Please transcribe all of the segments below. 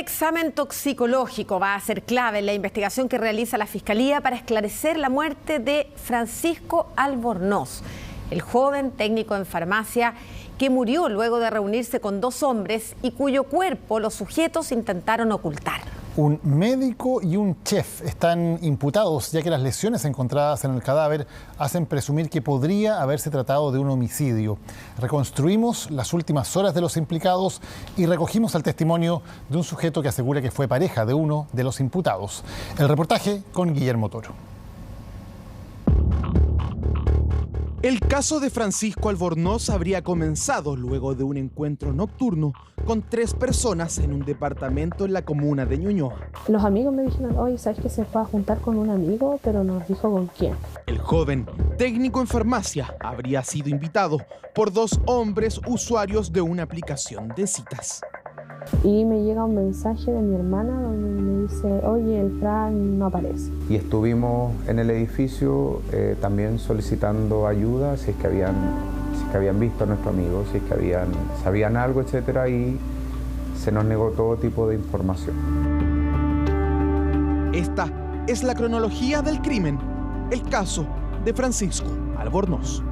examen toxicológico va a ser clave en la investigación que realiza la Fiscalía para esclarecer la muerte de Francisco Albornoz, el joven técnico en farmacia que murió luego de reunirse con dos hombres y cuyo cuerpo los sujetos intentaron ocultar. Un médico y un chef están imputados, ya que las lesiones encontradas en el cadáver hacen presumir que podría haberse tratado de un homicidio. Reconstruimos las últimas horas de los implicados y recogimos el testimonio de un sujeto que asegura que fue pareja de uno de los imputados. El reportaje con Guillermo Toro. El caso de Francisco Albornoz habría comenzado luego de un encuentro nocturno con 3 personas en un departamento en la comuna de Ñuñoa. Los amigos me dijeron, oye, ¿sabes que se fue a juntar con un amigo? Pero no nos dijo con quién. El joven, técnico en farmacia, habría sido invitado por 2 hombres usuarios de una aplicación de citas. Y me llega un mensaje de mi hermana donde me dice, oye, el Fran no aparece. Y estuvimos en el edificio también solicitando ayuda si es que habían visto a nuestro amigo, si es que sabían algo, etcétera, y se nos negó todo tipo de información. Esta es la cronología del crimen, el caso de Francisco Albornoz.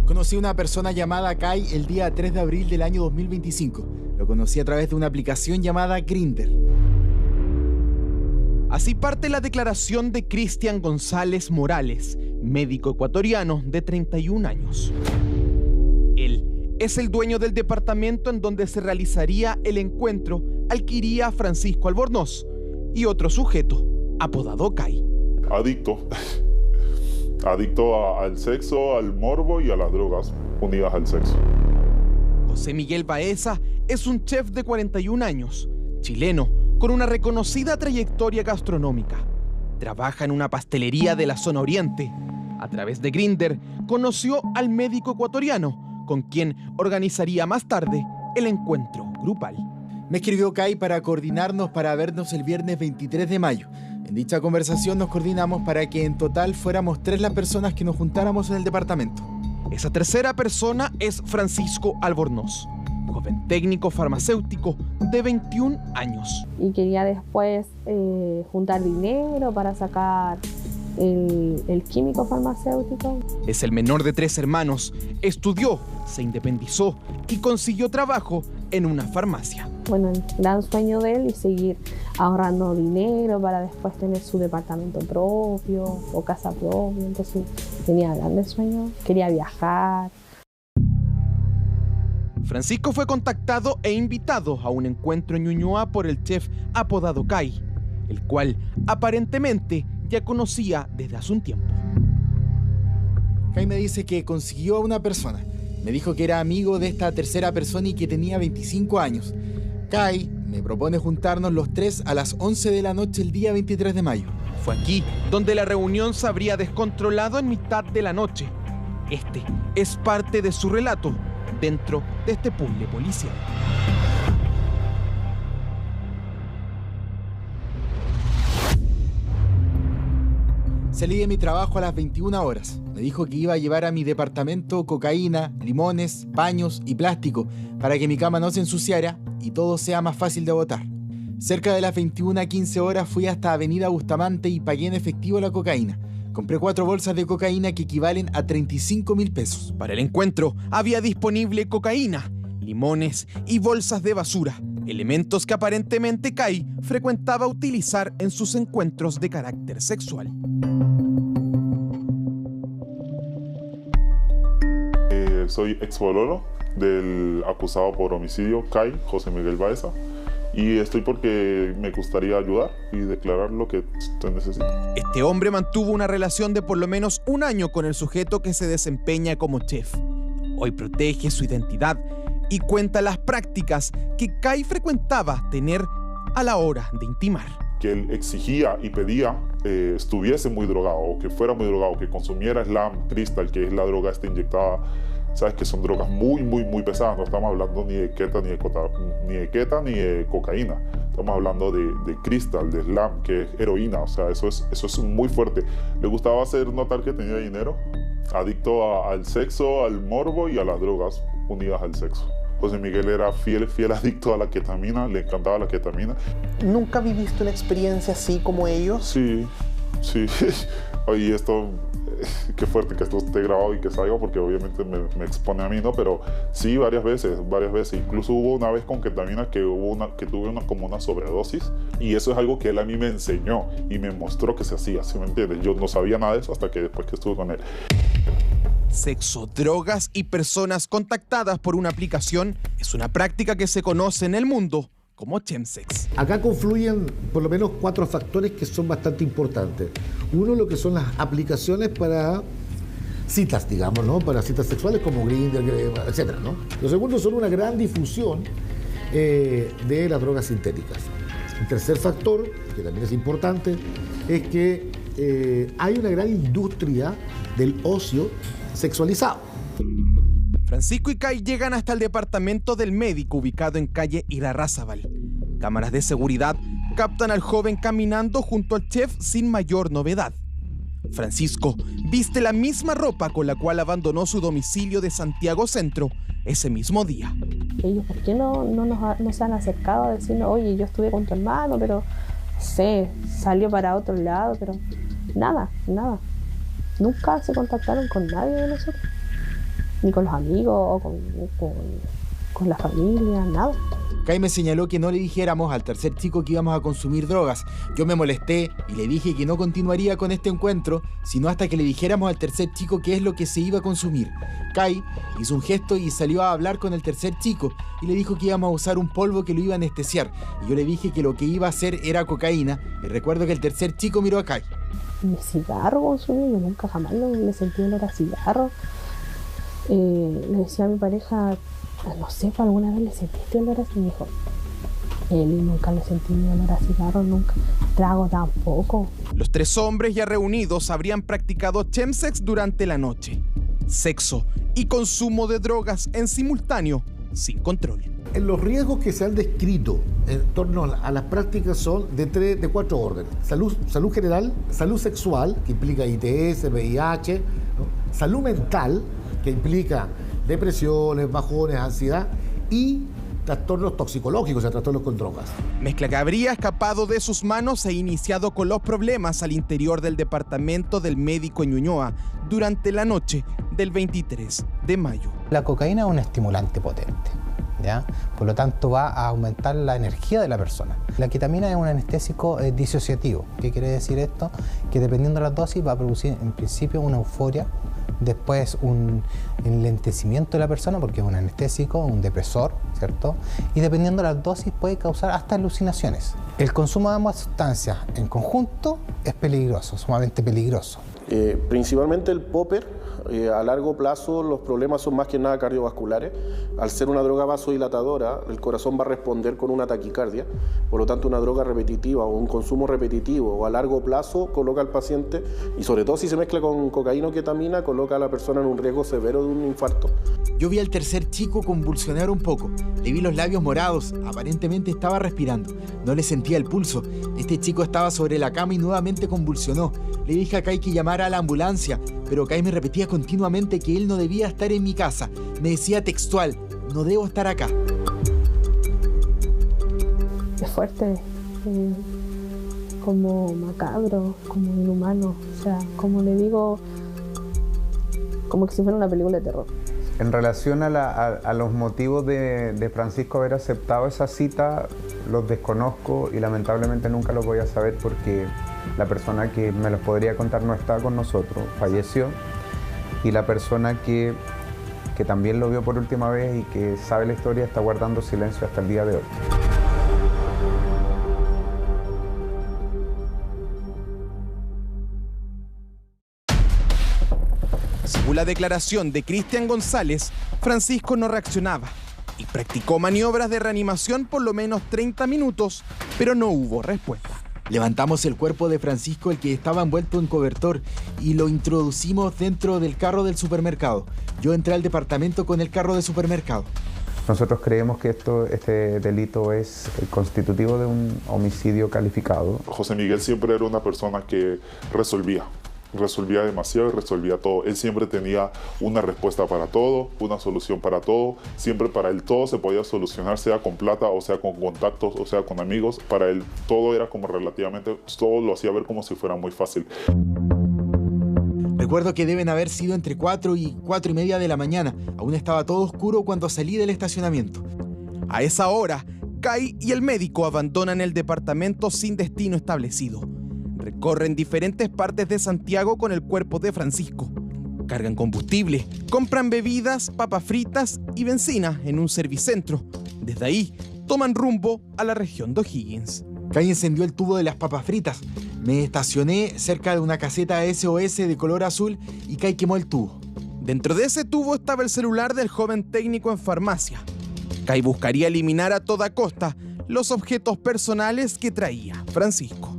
Conocí a una persona llamada Kai el día 3 de abril del año 2025. Lo conocí a través de una aplicación llamada Grindr. Así parte la declaración de Cristian González Morales, médico ecuatoriano de 31 años. Él es el dueño del departamento en donde se realizaría el encuentro al que iría Francisco Albornoz y otro sujeto, apodado Kai. Adicto al sexo, al morbo y a las drogas unidas al sexo. José Miguel Baeza es un chef de 41 años, chileno, con una reconocida trayectoria gastronómica. Trabaja en una pastelería de la zona oriente. A través de Grindr conoció al médico ecuatoriano, con quien organizaría más tarde el encuentro grupal. Me escribió Kai para coordinarnos para vernos el viernes 23 de mayo. En dicha conversación nos coordinamos para que en total fuéramos 3 las personas que nos juntáramos en el departamento. Esa tercera persona es Francisco Albornoz, joven técnico farmacéutico de 21 años. Y quería después juntar dinero para sacar el químico farmacéutico. Es el menor de 3 hermanos, estudió, se independizó y consiguió trabajo en una farmacia. Bueno, el gran sueño de él es seguir ahorrando dinero para después tener su departamento propio o casa propia. Entonces tenía grandes sueños, quería viajar. Francisco fue contactado e invitado a un encuentro en Ñuñoa por el chef apodado Kai, el cual aparentemente ya conocía desde hace un tiempo. Kai me dice que consiguió a una persona. Me dijo que era amigo de esta tercera persona y que tenía 25 años. Kai me propone juntarnos los 3 a las 11 de la noche el día 23 de mayo. Fue aquí donde la reunión se habría descontrolado en mitad de la noche. Este es parte de su relato dentro de este puzzle policial. Salí de mi trabajo a las 21 horas. Me dijo que iba a llevar a mi departamento cocaína, limones, paños y plástico para que mi cama no se ensuciara y todo sea más fácil de botar. Cerca de las 21:15 horas fui hasta Avenida Bustamante y pagué en efectivo la cocaína. Compré 4 bolsas de cocaína que equivalen a 35.000 pesos. Para el encuentro había disponible cocaína, limones y bolsas de basura, elementos que aparentemente Kai frecuentaba utilizar en sus encuentros de carácter sexual. Soy expololo del acusado por homicidio, Kai, José Miguel Baeza, y estoy porque me gustaría ayudar y declarar lo que usted necesita. Este hombre mantuvo una relación de por lo menos 1 año con el sujeto que se desempeña como chef. Hoy protege su identidad y cuenta las prácticas que Kai frecuentaba tener a la hora de intimar. Que él exigía y pedía estuviese muy drogado o que fuera muy drogado, que consumiera Slam, Crystal, que es la droga esta inyectada. Sabes que son drogas muy pesadas, no estamos hablando ni de keta ni de cocaína. Estamos hablando de cristal, de slam, que es heroína, o sea, eso es muy fuerte. Le gustaba hacer notar que tenía dinero, adicto al sexo, al morbo y a las drogas unidas al sexo. José Miguel era fiel adicto a la ketamina, le encantaba la ketamina. ¿Nunca viviste una experiencia así como ellos? Sí. Oye, esto, qué fuerte que esto esté grabado y que salga, porque obviamente me expone a mí, ¿no? Pero sí, varias veces. Incluso hubo una vez con ketamina que tuve como una sobredosis, y eso es algo que él a mí me enseñó y me mostró que se hacía, ¿sí me entiendes? Yo no sabía nada de eso hasta que después que estuve con él. Sexo, drogas y personas contactadas por una aplicación es una práctica que se conoce en el mundo como chemsex. Acá confluyen por lo menos 4 factores que son bastante importantes. Uno, lo que son las aplicaciones para citas, digamos, ¿no? Para citas sexuales como Grindr, etcétera, ¿no? Lo segundo son una gran difusión de las drogas sintéticas. El tercer factor, que también es importante, es que hay una gran industria del ocio sexualizado. Francisco y Kai llegan hasta el departamento del médico ubicado en calle Irarrázaval. Cámaras de seguridad captan al joven caminando junto al chef sin mayor novedad. Francisco viste la misma ropa con la cual abandonó su domicilio de Santiago Centro ese mismo día. Ellos, ¿por qué no se han acercado a decirnos, oye, yo estuve con tu hermano, pero no sé, salió para otro lado, pero nada. Nunca se contactaron con nadie de nosotros, ni con los amigos o con la familia, nada. Kai me señaló que no le dijéramos al tercer chico que íbamos a consumir drogas. Yo me molesté y le dije que no continuaría con este encuentro, sino hasta que le dijéramos al tercer chico qué es lo que se iba a consumir. Kai hizo un gesto y salió a hablar con el tercer chico y le dijo que íbamos a usar un polvo que lo iba a anestesiar. Y yo le dije que lo que iba a hacer era cocaína, y recuerdo que el tercer chico miró a Kai. Mi cigarro consumí, yo nunca jamás le sentí olor a cigarro. Le decía a mi pareja, no sé, alguna vez le sentiste olor así, me dijo, él nunca le sentí ni olor a cigarro, nunca, trago tampoco. Los 3 hombres ya reunidos habrían practicado chemsex durante la noche. Sexo y consumo de drogas en simultáneo, sin control. Los riesgos que se han descrito en torno a las prácticas son de 4 órdenes. Salud general, salud sexual, que implica ITS, VIH, ¿no? Salud mental, que implica depresiones, bajones, ansiedad, y trastornos toxicológicos, o sea, trastornos con drogas. Mezcla que habría escapado de sus manos e iniciado con los problemas al interior del departamento del médico en Ñuñoa durante la noche del 23 de mayo. La cocaína es un estimulante potente, ¿ya? Por lo tanto va a aumentar la energía de la persona. La ketamina es un anestésico disociativo. ¿Qué quiere decir esto? Que dependiendo de la dosis va a producir en principio una euforia, después un enlentecimiento de la persona porque es un anestésico, un depresor, ¿cierto? Y dependiendo de las dosis puede causar hasta alucinaciones. El consumo de ambas sustancias en conjunto es peligroso, sumamente peligroso. Principalmente el popper, a largo plazo los problemas son más que nada cardiovasculares. Al ser una droga vasodilatadora, el corazón va a responder con una taquicardia. Por lo tanto, una droga repetitiva o un consumo repetitivo o a largo plazo coloca al paciente, y sobre todo si se mezcla con cocaína o ketamina, coloca a la persona en un riesgo severo de un infarto. Yo vi al tercer chico convulsionar un poco. Le vi los labios morados, aparentemente estaba respirando. No le sentía el pulso. Este chico estaba sobre la cama y nuevamente convulsionó. Le dije a Kai que llamara a la ambulancia, pero Kai me repetía continuamente que él no debía estar en mi casa. Me decía textual, no debo estar acá. Es fuerte, como macabro, como inhumano, o sea, como le digo, como que si fuera una película de terror. En relación a los motivos de Francisco haber aceptado esa cita, los desconozco y lamentablemente nunca los voy a saber porque la persona que me los podría contar no está con nosotros, falleció, y la persona que también lo vio por última vez y que sabe la historia está guardando silencio hasta el día de hoy. Según la declaración de Cristian González, Francisco no reaccionaba y practicó maniobras de reanimación por lo menos 30 minutos, pero no hubo respuesta. Levantamos el cuerpo de Francisco, el que estaba envuelto en cobertor, y lo introducimos dentro del carro del supermercado. Yo entré al departamento con el carro de supermercado. Nosotros creemos que este delito es constitutivo de un homicidio calificado. José Miguel siempre era una persona que resolvía demasiado y resolvía todo. Él siempre tenía una respuesta para todo, una solución para todo. Siempre para él todo se podía solucionar, sea con plata, o sea con contactos, o sea con amigos. Para él todo era como relativamente, todo lo hacía ver como si fuera muy fácil. Recuerdo que deben haber sido entre 4 y 4 y media de la mañana. Aún estaba todo oscuro cuando salí del estacionamiento. A esa hora, Kai y el médico abandonan el departamento sin destino establecido. Recorren diferentes partes de Santiago con el cuerpo de Francisco. Cargan combustible, compran bebidas, papas fritas y benzina en un servicentro. Desde ahí, toman rumbo a la región de O'Higgins. Kai encendió el tubo de las papas fritas. Me estacioné cerca de una caseta SOS de color azul y Kai quemó el tubo. Dentro de ese tubo estaba el celular del joven técnico en farmacia. Kai buscaría eliminar a toda costa los objetos personales que traía Francisco.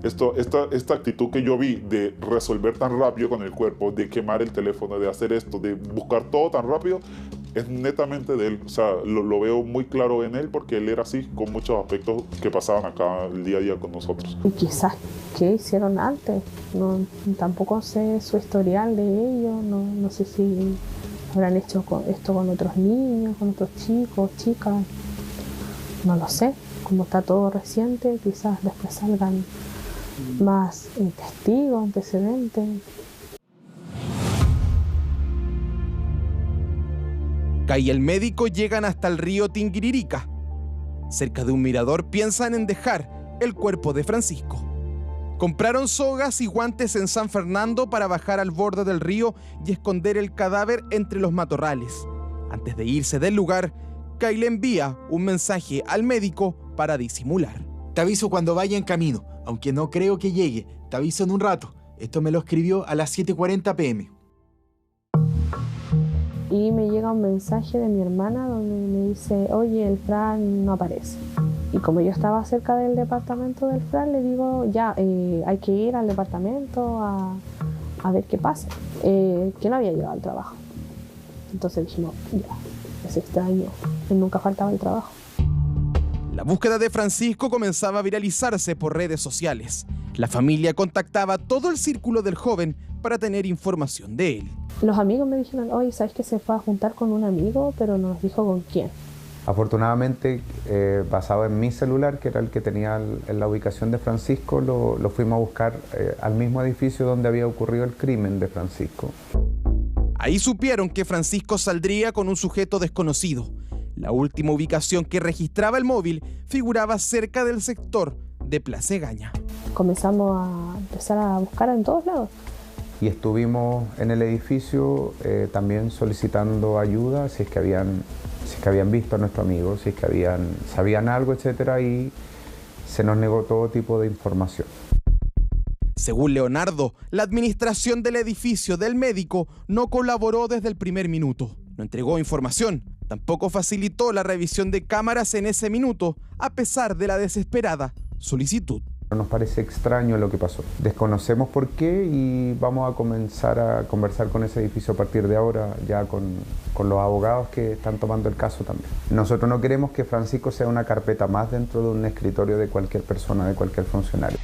Esta actitud que yo vi de resolver tan rápido con el cuerpo, de quemar el teléfono, de hacer esto, de buscar todo tan rápido, es netamente de él. O sea, lo veo muy claro en él porque él era así con muchos aspectos que pasaban acá el día a día con nosotros. Y quizás qué hicieron antes, tampoco sé su historial de ellos, no sé si habrán hecho esto con otros niños, con otros chicos, chicas, no lo sé. Como está todo reciente, quizás después salgan más testigos, antecedentes. Kai y el médico llegan hasta el río Tinguiririca. Cerca de un mirador piensan en dejar el cuerpo de Francisco. Compraron sogas y guantes en San Fernando para bajar al borde del río y esconder el cadáver entre los matorrales. Antes de irse del lugar, Kai le envía un mensaje al médico para disimular. Te aviso cuando vaya en camino, aunque no creo que llegue. Te aviso en un rato. Esto me lo escribió a las 7:40 p.m. Y me llega un mensaje de mi hermana donde me dice, oye, el Fran no aparece. Y como yo estaba cerca del departamento del Fran, le digo, ya, hay que ir al departamento a ver qué pasa. Que no había llegado al trabajo. Entonces dijimos, ya, es extraño, él nunca faltaba el trabajo. La búsqueda de Francisco comenzaba a viralizarse por redes sociales. La familia contactaba a todo el círculo del joven para tener información de él. Los amigos me dijeron, oye, ¿sabes que se fue a juntar con un amigo, pero no nos dijo con quién? Afortunadamente, basado en mi celular, que era el que tenía en la ubicación de Francisco, lo fuimos a buscar al mismo edificio donde había ocurrido el crimen de Francisco. Ahí supieron que Francisco saldría con un sujeto desconocido. La última ubicación que registraba el móvil figuraba cerca del sector de Plaza Egaña. Comenzamos a empezar a buscar en todos lados. Y estuvimos en el edificio también solicitando ayuda, si es que habían visto a nuestro amigo, si es que sabían algo, etcétera, y se nos negó todo tipo de información. Según Leonardo, la administración del edificio del médico no colaboró desde el primer minuto. No entregó información, tampoco facilitó la revisión de cámaras en ese minuto, a pesar de la desesperada solicitud. Nos parece extraño lo que pasó. Desconocemos por qué y vamos a comenzar a conversar con ese edificio a partir de ahora, ya con los abogados que están tomando el caso también. Nosotros no queremos que Francisco sea una carpeta más dentro de un escritorio de cualquier persona, de cualquier funcionario.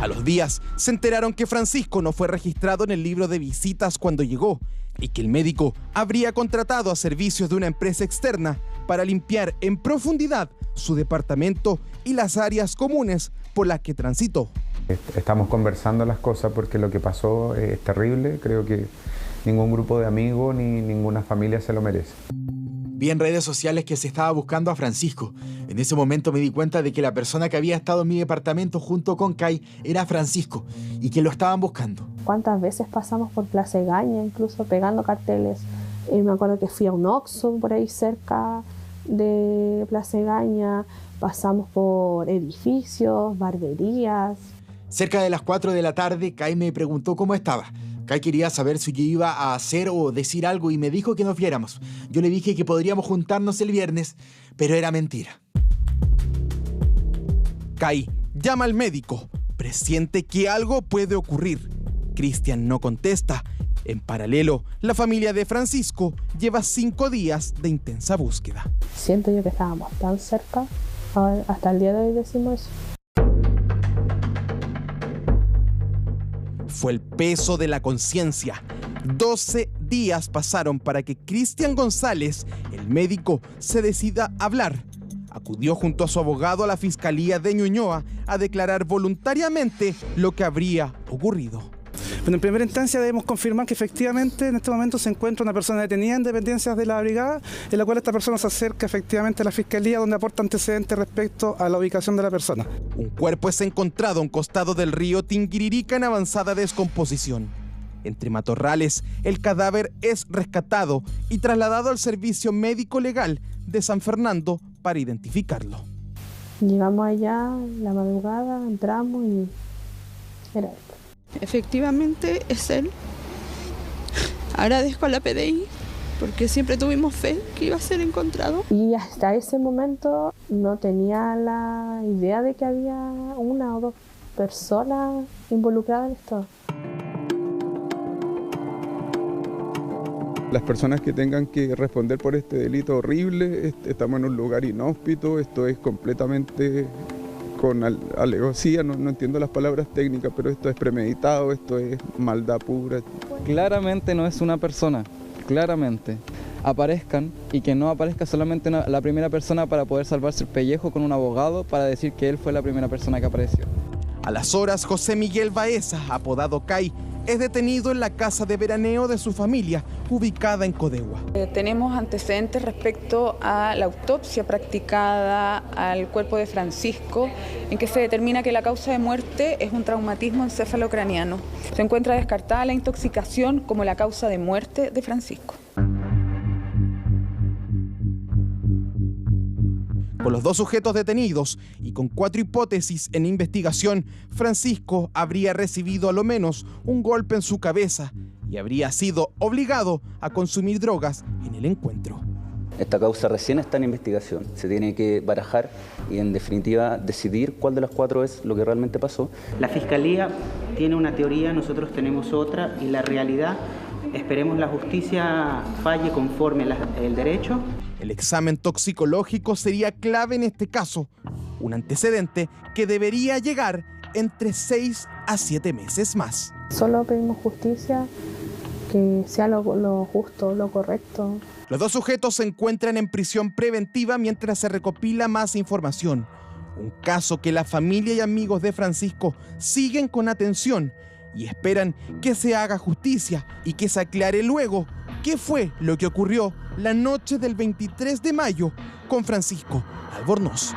A los días se enteraron que Francisco no fue registrado en el libro de visitas cuando llegó y que el médico habría contratado a servicios de una empresa externa para limpiar en profundidad su departamento y las áreas comunes por las que transitó. Estamos conversando las cosas porque lo que pasó es terrible. Creo que ningún grupo de amigos ni ninguna familia se lo merece. Vi en redes sociales que se estaba buscando a Francisco. En ese momento me di cuenta de que la persona que había estado en mi departamento junto con Kai era Francisco y que lo estaban buscando. ¿Cuántas veces pasamos por Plaza Egaña, incluso pegando carteles? Me acuerdo que fui a un Oxxo por ahí cerca de Plaza Egaña, pasamos por edificios, barberías. Cerca de las 4 de la tarde, Kai me preguntó cómo estaba. Kai quería saber si yo iba a hacer o decir algo y me dijo que nos viéramos. Yo le dije que podríamos juntarnos el viernes, pero era mentira. Kai llama al médico, presiente que algo puede ocurrir. Cristian no contesta En paralelo, la familia de Francisco lleva 5 días de intensa búsqueda. Siento yo que estábamos tan cerca, hasta el día de hoy decimos eso. Fue el peso de la conciencia. 12 días pasaron para que Cristian González, el médico, se decida a hablar. Acudió junto a su abogado a la Fiscalía de Ñuñoa a declarar voluntariamente lo que habría ocurrido. Bueno, en primera instancia debemos confirmar que efectivamente en este momento se encuentra una persona detenida en dependencias de la brigada, en la cual esta persona se acerca efectivamente a la Fiscalía, donde aporta antecedentes respecto a la ubicación de la persona. Un cuerpo es encontrado a un costado del río Tinguiririca en avanzada descomposición. Entre matorrales, el cadáver es rescatado y trasladado al Servicio Médico Legal de San Fernando para identificarlo. Llegamos allá, la madrugada, entramos y era él. Efectivamente es él. Agradezco a la PDI porque siempre tuvimos fe que iba a ser encontrado. Y hasta ese momento no tenía la idea de que había una o dos personas involucradas en esto. Las personas que tengan que responder por este delito horrible, estamos en un lugar inhóspito, esto es completamente con alevosía, no entiendo las palabras técnicas, pero esto es premeditado, esto es maldad pura. Claramente no es una persona, claramente. Aparezcan y que no aparezca solamente la primera persona para poder salvarse el pellejo con un abogado para decir que él fue la primera persona que apareció. A las horas, José Miguel Baeza, apodado Cay, es detenido en la casa de veraneo de su familia, ubicada en Codegua. Tenemos antecedentes respecto a la autopsia practicada al cuerpo de Francisco, en que se determina que la causa de muerte es un traumatismo encefalocraniano. Se encuentra descartada la intoxicación como la causa de muerte de Francisco. Con los 2 sujetos detenidos y con 4 hipótesis en investigación, Francisco habría recibido a lo menos un golpe en su cabeza y habría sido obligado a consumir drogas en el encuentro. Esta causa recién está en investigación, se tiene que barajar y en definitiva decidir cuál de las 4 es lo que realmente pasó. La Fiscalía tiene una teoría, nosotros tenemos otra y la realidad, esperemos la justicia falle conforme el derecho. El examen toxicológico sería clave en este caso, un antecedente que debería llegar entre 6 a 7 meses más. Solo pedimos justicia, que sea lo justo, lo correcto. Los 2 sujetos se encuentran en prisión preventiva mientras se recopila más información. Un caso que la familia y amigos de Francisco siguen con atención y esperan que se haga justicia y que se aclare luego qué fue lo que ocurrió la noche del 23 de mayo con Francisco Albornoz.